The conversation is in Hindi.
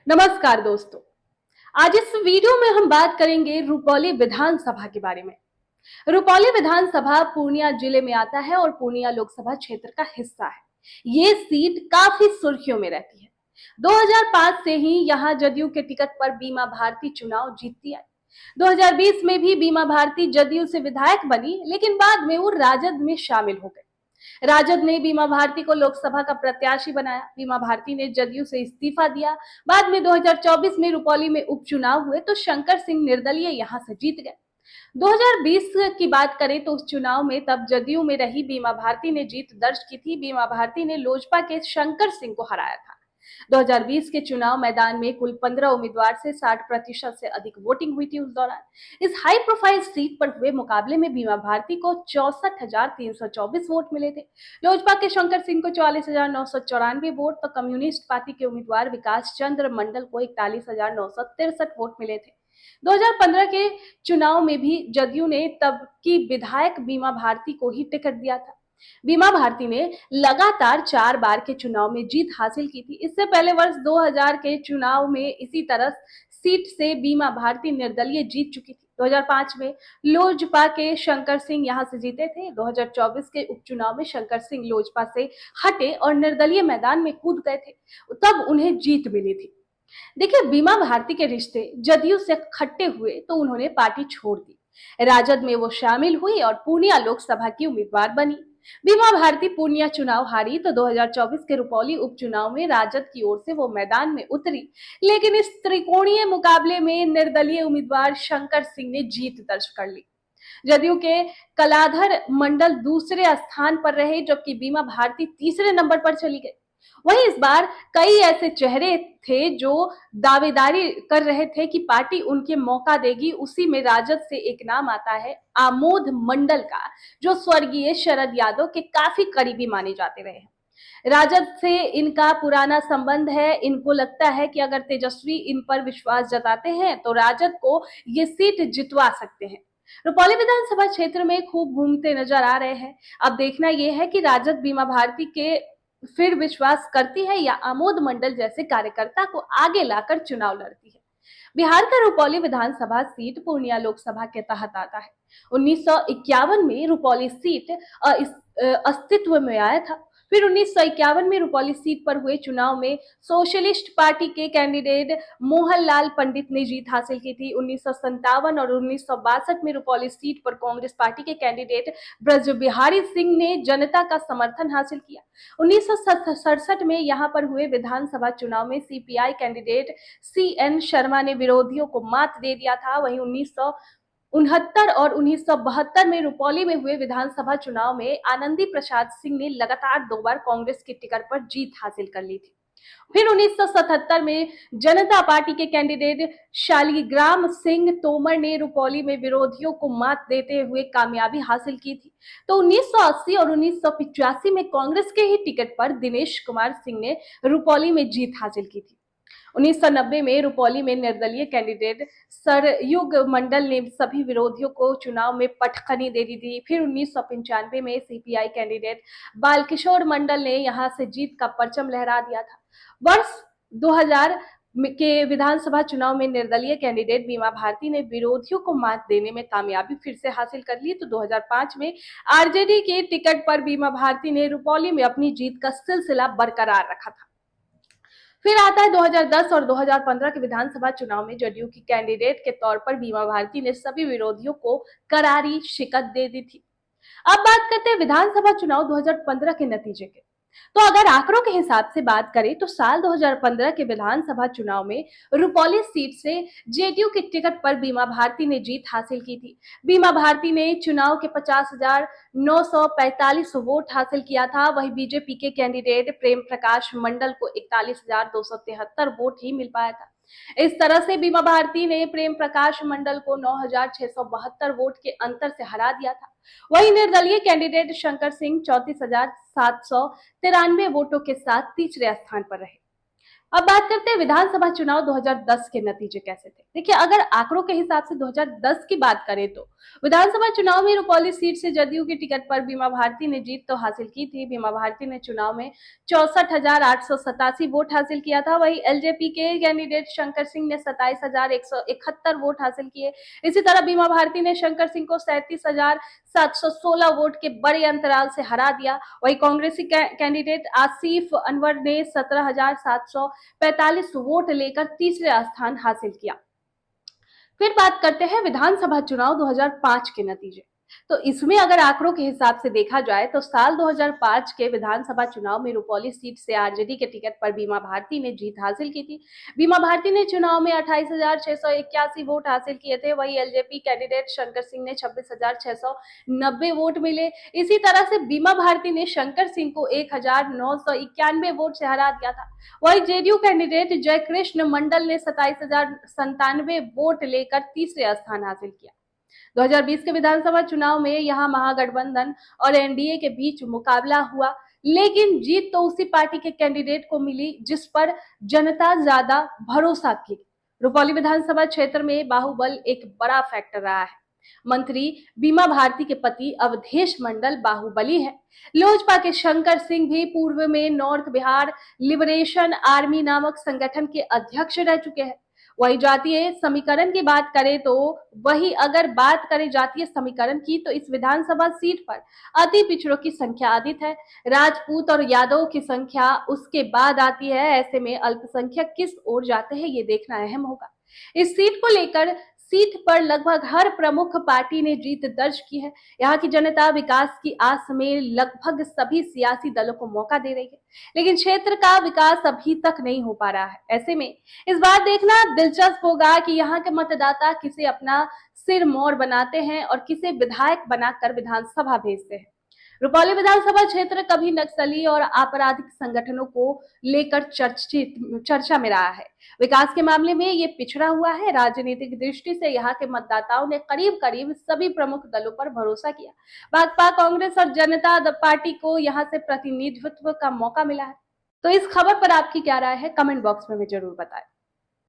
नमस्कार दोस्तों। आज इस वीडियो में हम बात करेंगे रुपौली विधानसभा के बारे में। रुपौली विधानसभा पूर्णिया जिले में आता है और पूर्णिया लोकसभा क्षेत्र का हिस्सा है। ये सीट काफी सुर्खियों में रहती है। 2005 से ही यहाँ जदयू के टिकट पर बीमा भारती चुनाव जीतती है। 2020 में भी बीमा भारती जदयू से विधायक बनी, लेकिन बाद में वो राजद में शामिल हो गई। राजद ने बीमा भारती को लोकसभा का प्रत्याशी बनाया। बीमा भारती ने जदयू से इस्तीफा दिया। बाद में 2024 में रुपौली में उपचुनाव हुए तो शंकर सिंह निर्दलीय यहां से जीत गए। 2020 की बात करें तो उस चुनाव में तब जदयू में रही बीमा भारती ने जीत दर्ज की थी। बीमा भारती ने लोजपा के शंकर सिंह को हराया था। 2020 के चुनाव मैदान में कुल 15 उम्मीदवार से 60% से अधिक वोटिंग हुई थी। उस दौरान इस हाई प्रोफाइल सीट पर हुए मुकाबले में बीमा भारती को 64,324 वोट मिले थे। लोजपा के शंकर सिंह को 44,994 वोट तो कम्युनिस्ट पार्टी के उम्मीदवार विकास चंद्र मंडल को 41,963 वोट मिले थे। 2015 के चुनाव में भी जदयू ने तब की विधायक बीमा भारती को ही टिकट दिया था। बीमा भारती ने लगातार 4 बार के चुनाव में जीत हासिल की थी। इससे पहले वर्ष 2000 के चुनाव में इसी तरह सीट से बीमा भारती निर्दलीय जीत चुकी थी। 2005 में लोजपा के शंकर सिंह यहां से जीते थे। 2024 के उपचुनाव में शंकर सिंह लोजपा से हटे और निर्दलीय मैदान में कूद गए थे, तब उन्हें जीत मिली थी। देखिए, बीमा भारती के रिश्ते जदयू से खट्टे हुए तो उन्होंने पार्टी छोड़ दी। राजद में वो शामिल हुई और पूर्णिया लोकसभा की उम्मीदवार बनी। बीमा भारती पूर्णिया चुनाव हारी तो 2024 के रुपौली उपचुनाव में राजद की ओर से वो मैदान में उतरी, लेकिन इस त्रिकोणीय मुकाबले में निर्दलीय उम्मीदवार शंकर सिंह ने जीत दर्ज कर ली। जदयू के कलाधर मंडल दूसरे स्थान पर रहे, जबकि बीमा भारती तीसरे नंबर पर चली गई। वहीं इस बार कई ऐसे चेहरे थे जो दावेदारी कर रहे थे कि पार्टी उनके मौका देगी। उसी में राजद से एक नाम आता है आमोद मंडल का, जो स्वर्गीय शरद यादव के काफी करीबी माने जाते रहे हैं। राजद से इनका पुराना संबंध है। इनको लगता है कि अगर तेजस्वी इन पर विश्वास जताते हैं तो राजद को ये सीट जितवा सकते हैं। रुपौली विधानसभा क्षेत्र में खूब घूमते नजर आ रहे हैं। अब देखना यह है कि राजद बीमा भारती के फिर विश्वास करती है या आमोद मंडल जैसे कार्यकर्ता को आगे लाकर चुनाव लड़ती है। बिहार का रुपौली विधानसभा सीट पूर्णिया लोकसभा के तहत आता है। 1951 में रुपौली सीट अस्तित्व में आया था। फिर 1951 में रुपौली सीट पर हुए चुनाव में सोशलिस्ट पार्टी के कैंडिडेट मोहनलाल पंडित ने जीत हासिल की थी। 1957 और 1962 में रुपौली सीट पर कांग्रेस पार्टी के कैंडिडेट ब्रज बिहारी सिंह ने जनता का समर्थन हासिल किया। 1967 में यहां पर हुए विधानसभा चुनाव में सीपीआई कैंडिडेट CN शर्मा ने विरोधियों को मात दे दिया था। वहीं 1969 और 1972 में रुपौली में हुए विधानसभा चुनाव में आनंदी प्रसाद सिंह ने लगातार 2 बार कांग्रेस की टिकट पर जीत हासिल कर ली थी। फिर 1977 में जनता पार्टी के कैंडिडेट शालिग्राम सिंह तोमर ने रुपौली में विरोधियों को मात देते हुए कामयाबी हासिल की थी। तो 1980 और 1985 में कांग्रेस के ही टिकट पर दिनेश कुमार सिंह ने रुपौली में जीत हासिल की थी। 1990 में रुपौली में निर्दलीय कैंडिडेट सरयुग मंडल ने सभी विरोधियों को चुनाव में पटखनी दे दी थी। फिर 1995 में सीपीआई कैंडिडेट बालकिशोर मंडल ने यहां से जीत का परचम लहरा दिया था। वर्ष 2000 के विधानसभा चुनाव में निर्दलीय कैंडिडेट बीमा भारती ने विरोधियों को मात देने में कामयाबी फिर से हासिल कर ली। तो 2005 में आरजेडी के टिकट पर बीमा भारती ने रुपौली में अपनी जीत का सिलसिला बरकरार रखा था। फिर आता है 2010 और 2015 के विधानसभा चुनाव में जदयू की कैंडिडेट के तौर पर बीमा भारती ने सभी विरोधियों को करारी शिकस्त दे दी थी। अब बात करते हैं विधानसभा चुनाव 2015 के नतीजे के। तो अगर आंकड़ों के हिसाब से बात करें तो साल 2015 के विधानसभा चुनाव में रुपौली सीट से जेडीयू के टिकट पर बीमा भारती ने जीत हासिल की थी। बीमा भारती ने चुनाव के 50,945 वोट हासिल किया था। वहीं बीजेपी के कैंडिडेट प्रेम प्रकाश मंडल को 41,273 वोट ही मिल पाया था। इस तरह से बीमा भारती ने प्रेम प्रकाश मंडल को 9,672 वोट के अंतर से हरा दिया था। वहीं निर्दलीय कैंडिडेट शंकर सिंह 34,793 वोटों के साथ तीसरे स्थान पर रहे। अब बात करते हैं विधानसभा चुनाव 2010 के नतीजे कैसे थे। देखिए, अगर आंकड़ों के हिसाब से 2010 की बात करें तो विधानसभा चुनाव में रुपौली सीट से जदयू की टिकट पर बीमा भारती ने जीत तो हासिल की थी। बीमा भारती ने चुनाव में 64,887 वोट हासिल किया था। वहीं एलजेपी के कैंडिडेट शंकर सिंह ने 27,171 वोट हासिल किए। इसी तरह बीमा भारती ने शंकर सिंह को 37,716 वोट के बड़े अंतराल से हरा दिया। वहीं कांग्रेसी कैंडिडेट आसिफ अनवर ने 17,745 वोट लेकर तीसरा स्थान हासिल किया। फिर बात करते हैं विधानसभा चुनाव 2005 के नतीजे। तो इसमें अगर आंकड़ों के हिसाब से देखा जाए तो साल 2005 के विधानसभा चुनाव में रुपौली सीट से आरजेडी के टिकट पर बीमा भारती ने जीत हासिल की थी। बीमा भारती ने चुनाव में 28,681 वोट हासिल किए थे। वहीं एलजेपी कैंडिडेट शंकर सिंह ने 26,690 वोट मिले। इसी तरह से बीमा भारती ने शंकर सिंह को 1,991 वोट से हरा दिया था। वहीं जेडीयू कैंडिडेट जयकृष्ण मंडल ने 27,097 वोट लेकर तीसरे स्थान हासिल किया। 2020 के विधानसभा चुनाव में यहां महागठबंधन और एनडीए के बीच मुकाबला हुआ, लेकिन जीत तो उसी पार्टी के कैंडिडेट को मिली जिस पर जनता ज्यादा भरोसा की। रुपौली विधानसभा क्षेत्र में बाहुबल एक बड़ा फैक्टर रहा है। मंत्री बीमा भारती के पति अवधेश मंडल बाहुबली है। लोजपा के शंकर सिंह भी पूर्व में नॉर्थ बिहार लिबरेशन आर्मी नामक संगठन के अध्यक्ष रह चुके हैं। वही जातीय समीकरण की बात करें तो अगर बात करें जातीय समीकरण की तो इस विधानसभा सीट पर अति पिछड़ों की संख्या अधिक है। राजपूत और यादव की संख्या उसके बाद आती है। ऐसे में अल्पसंख्यक किस ओर जाते हैं ये देखना अहम होगा। इस सीट पर लगभग हर प्रमुख पार्टी ने जीत दर्ज की है। यहाँ की जनता विकास की आस में लगभग सभी सियासी दलों को मौका दे रही है, लेकिन क्षेत्र का विकास अभी तक नहीं हो पा रहा है। ऐसे में इस बार देखना दिलचस्प होगा कि यहाँ के मतदाता किसे अपना सिर मोर बनाते हैं और किसे विधायक बनाकर विधानसभा भेजते हैं। रुपौली विधानसभा क्षेत्र कभी नक्सली और आपराधिक संगठनों को लेकर चर्चा में रहा है। विकास के मामले में ये पिछड़ा हुआ है। राजनीतिक दृष्टि से यहाँ के मतदाताओं ने करीब करीब सभी प्रमुख दलों पर भरोसा किया। भाजपा, कांग्रेस और जनता पार्टी को यहाँ से प्रतिनिधित्व का मौका मिला है। तो इस खबर पर आपकी क्या राय है, कमेंट बॉक्स में जरूर बताएं।